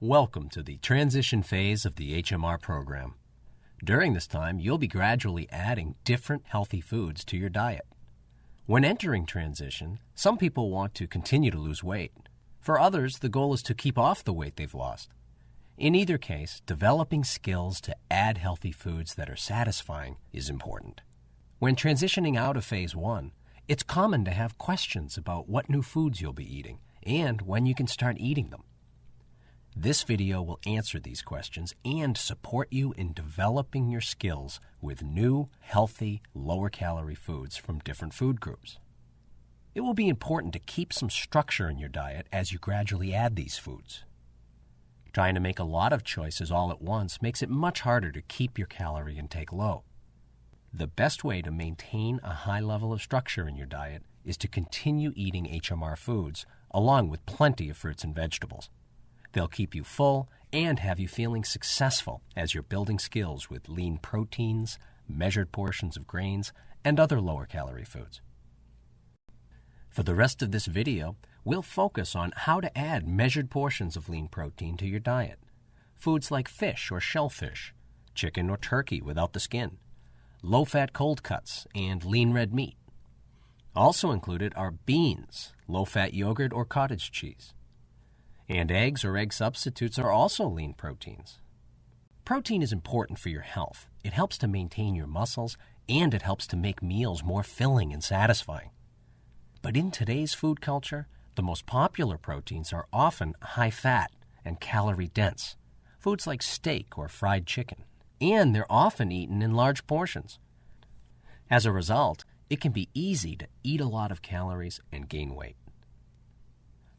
Welcome to the transition phase of the HMR program. During this time, you'll be gradually adding different healthy foods to your diet. When entering transition, some people want to continue to lose weight. For others, the goal is to keep off the weight they've lost. In either case, developing skills to add healthy foods that are satisfying is important. When transitioning out of phase 1, it's common to have questions about what new foods you'll be eating and when you can start eating them. This video will answer these questions and support you in developing your skills with new, healthy, lower-calorie foods from different food groups. It will be important to keep some structure in your diet as you gradually add these foods. Trying to make a lot of choices all at once makes it much harder to keep your calorie intake low. The best way to maintain a high level of structure in your diet is to continue eating HMR foods along with plenty of fruits and vegetables. They'll keep you full and have you feeling successful as you're building skills with lean proteins, measured portions of grains, and other lower-calorie foods. For the rest of this video, we'll focus on how to add measured portions of lean protein to your diet. Foods like fish or shellfish, chicken or turkey without the skin, low-fat cold cuts, and lean red meat. Also included are beans, low-fat yogurt or cottage cheese. And eggs or egg substitutes are also lean proteins. Protein is important for your health. It helps to maintain your muscles, and it helps to make meals more filling and satisfying. But in today's food culture, the most popular proteins are often high-fat and calorie-dense, foods like steak or fried chicken, and they're often eaten in large portions. As a result, it can be easy to eat a lot of calories and gain weight.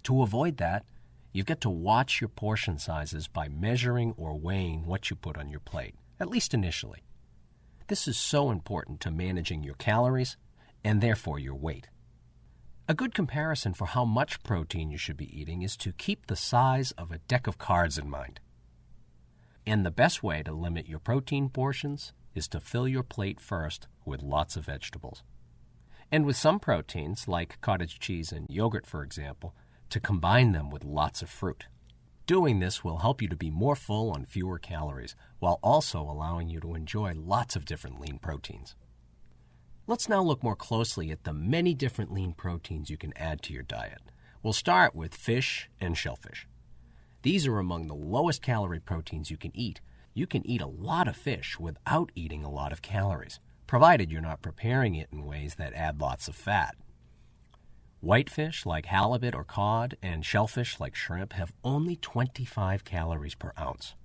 To avoid that, you've got to watch your portion sizes by measuring or weighing what you put on your plate, at least initially. This is so important to managing your calories and therefore your weight. A good comparison for how much protein you should be eating is to keep the size of a deck of cards in mind. And the best way to limit your protein portions is to fill your plate first with lots of vegetables. And with some proteins, like cottage cheese and yogurt, for example, to combine them with lots of fruit. Doing this will help you to be more full on fewer calories, while also allowing you to enjoy lots of different lean proteins. Let's now look more closely at the many different lean proteins you can add to your diet. We'll start with fish and shellfish. These are among the lowest calorie proteins you can eat. You can eat a lot of fish without eating a lot of calories, provided you're not preparing it in ways that add lots of fat. Whitefish like halibut or cod and shellfish like shrimp have only 25 calories per ounce.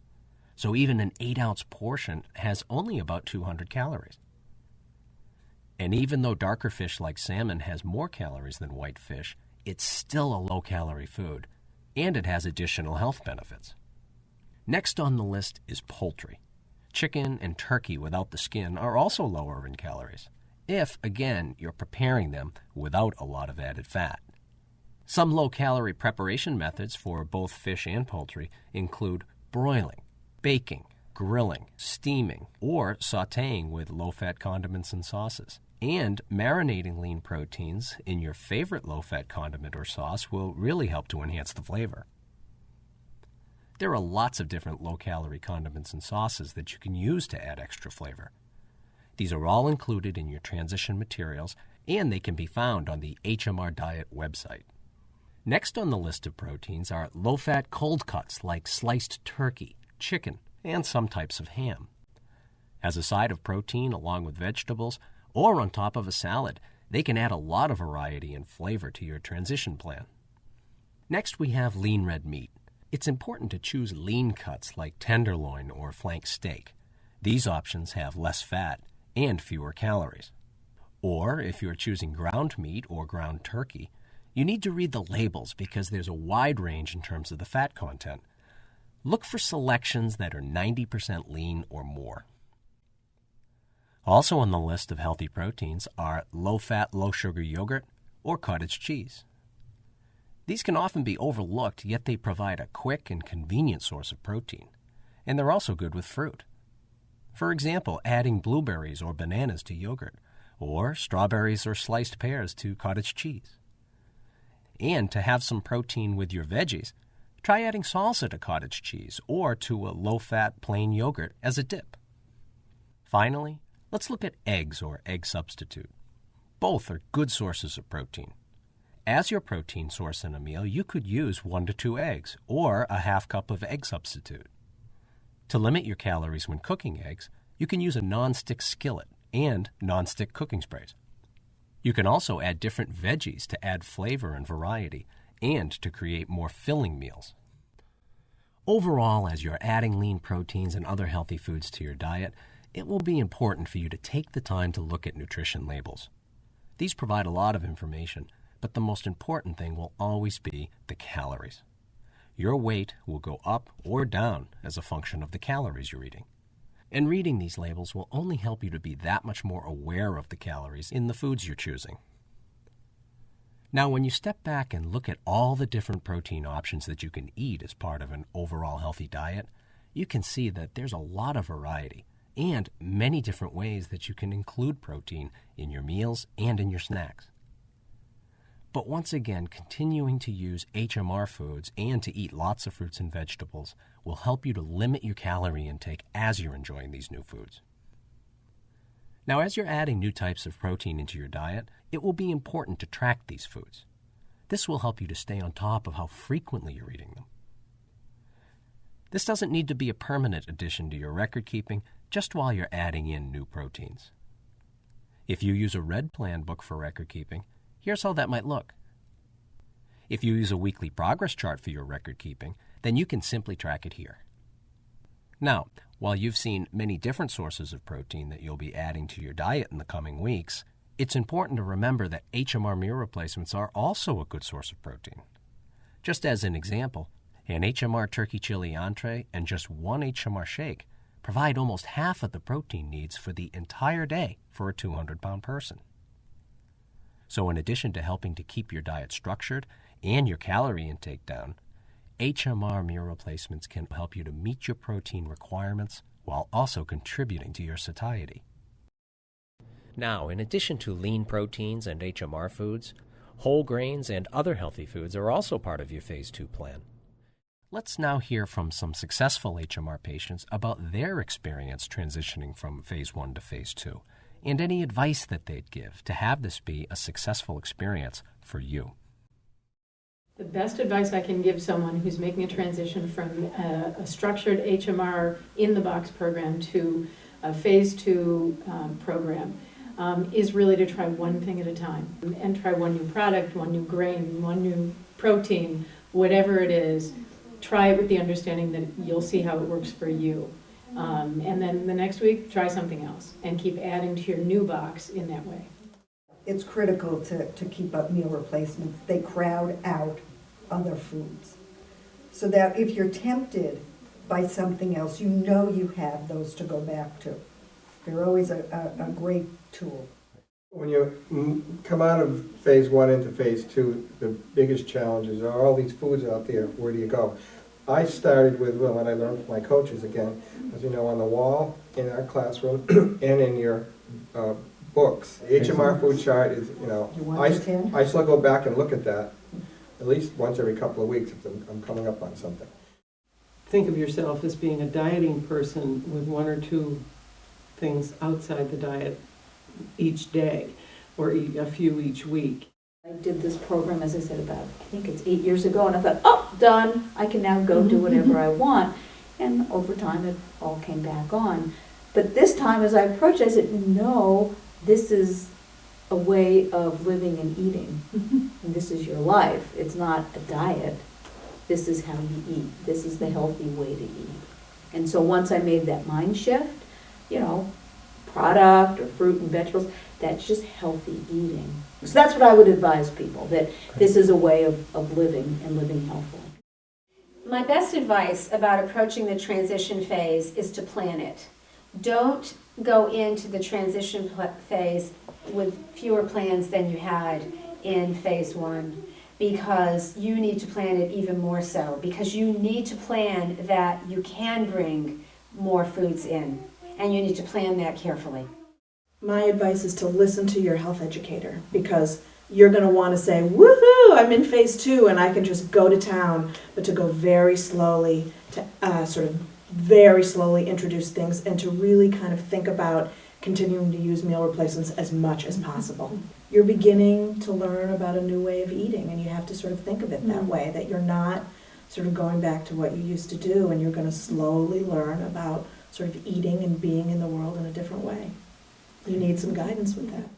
So even an 8-ounce portion has only about 200 calories. And even though darker fish like salmon has more calories than whitefish, it's still a low-calorie food, and it has additional health benefits. Next on the list is poultry. Chicken and turkey without the skin are also lower in calories, if, again, you're preparing them without a lot of added fat. Some low-calorie preparation methods for both fish and poultry include broiling, baking, grilling, steaming, or sautéing with low-fat condiments and sauces. And marinating lean proteins in your favorite low-fat condiment or sauce will really help to enhance the flavor. There are lots of different low-calorie condiments and sauces that you can use to add extra flavor. These are all included in your transition materials, and they can be found on the HMR Diet website. Next on the list of proteins are low-fat cold cuts like sliced turkey, chicken, and some types of ham. As a side of protein along with vegetables, or on top of a salad, they can add a lot of variety and flavor to your transition plan. Next, we have lean red meat. It's important to choose lean cuts like tenderloin or flank steak. These options have less fat and fewer calories. Or, if you're choosing ground meat or ground turkey, you need to read the labels because there's a wide range in terms of the fat content. Look for selections that are 90% lean or more. Also on the list of healthy proteins are low-fat, low-sugar yogurt or cottage cheese. These can often be overlooked, yet they provide a quick and convenient source of protein, and they're also good with fruit. For example, adding blueberries or bananas to yogurt, or strawberries or sliced pears to cottage cheese. And to have some protein with your veggies, Try adding salsa to cottage cheese or to a low-fat plain yogurt as a dip. Finally, let's look at eggs or egg substitute. Both are good sources of protein. As your protein source in a meal, you could use 1 to 2 eggs or a half cup of egg substitute. To limit your calories when cooking eggs, you can use a non-stick skillet and non-stick cooking sprays. You can also add different veggies to add flavor and variety and to create more filling meals. Overall, as you're adding lean proteins and other healthy foods to your diet, it will be important for you to take the time to look at nutrition labels. These provide a lot of information, but the most important thing will always be the calories. Your weight will go up or down as a function of the calories you're eating. And reading these labels will only help you to be that much more aware of the calories in the foods you're choosing. Now, when you step back and look at all the different protein options that you can eat as part of an overall healthy diet, you can see that there's a lot of variety and many different ways that you can include protein in your meals and in your snacks. But once again, continuing to use HMR foods and to eat lots of fruits and vegetables will help you to limit your calorie intake as you're enjoying these new foods. Now, as you're adding new types of protein into your diet, it will be important to track these foods. This will help you to stay on top of how frequently you're eating them. This doesn't need to be a permanent addition to your record keeping, just while you're adding in new proteins. If you use a Red Plan book for record keeping, here's how that might look. If you use a weekly progress chart for your record keeping, then you can simply track it here. Now, while you've seen many different sources of protein that you'll be adding to your diet in the coming weeks, it's important to remember that HMR meal replacements are also a good source of protein. Just as an example, an HMR turkey chili entree and just 1 HMR shake provide almost half of the protein needs for the entire day for a 200-pound person. So in addition to helping to keep your diet structured and your calorie intake down, HMR meal replacements can help you to meet your protein requirements while also contributing to your satiety. Now, in addition to lean proteins and HMR foods, whole grains and other healthy foods are also part of your Phase 2 plan. Let's now hear from some successful HMR patients about their experience transitioning from Phase 1 to Phase 2 and any advice that they'd give to have this be a successful experience for you. The best advice I can give someone who's making a transition from a structured HMR in-the-box program to a Phase 2 program is really to try one thing at a time and try one new product, one new grain, one new protein, whatever it is. Try it with the understanding that you'll see how it works for you. And then the next week, try something else and keep adding to your new box in that way. It's critical to keep up meal replacements. They crowd out other foods. So that if you're tempted by something else, you know you have those to go back to. They're always a great tool. When you come out of Phase 1 into Phase 2, the biggest challenges are all these foods out there. Where do you go? I started with, well, what I learned from my coaches again, was, on the wall, in our classroom, and in your books. The HMR food chart is, I still go back and look at that at least once every couple of weeks if I'm coming up on something. Think of yourself as being a dieting person with 1 or 2 things outside the diet each day, or a few each week. I did this program, as I said, I think it's 8 years ago, and I thought, oh, done, I can now go do whatever I want. And over time, it all came back on. But this time, as I approached, I said, no, this is a way of living and eating. And this is your life. It's not a diet. This is how you eat. This is the healthy way to eat. And so once I made that mind shift, product or fruit and vegetables, that's just healthy eating. So that's what I would advise people, that this is a way of living and living healthily. My best advice about approaching the transition phase is to plan it. Don't go into the transition phase with fewer plans than you had in Phase 1, because you need to plan it even more so, because you need to plan that you can bring more foods in, and you need to plan that carefully. My advice is to listen to your health educator, because you're going to want to say, woohoo, I'm in phase 2 and I can just go to town, but to go very slowly, to sort of very slowly introduce things and to really kind of think about continuing to use meal replacements as much as possible. You're beginning to learn about a new way of eating, and you have to sort of think of it that way, that you're not sort of going back to what you used to do, and you're going to slowly learn about sort of eating and being in the world in a different way. You need some guidance with that.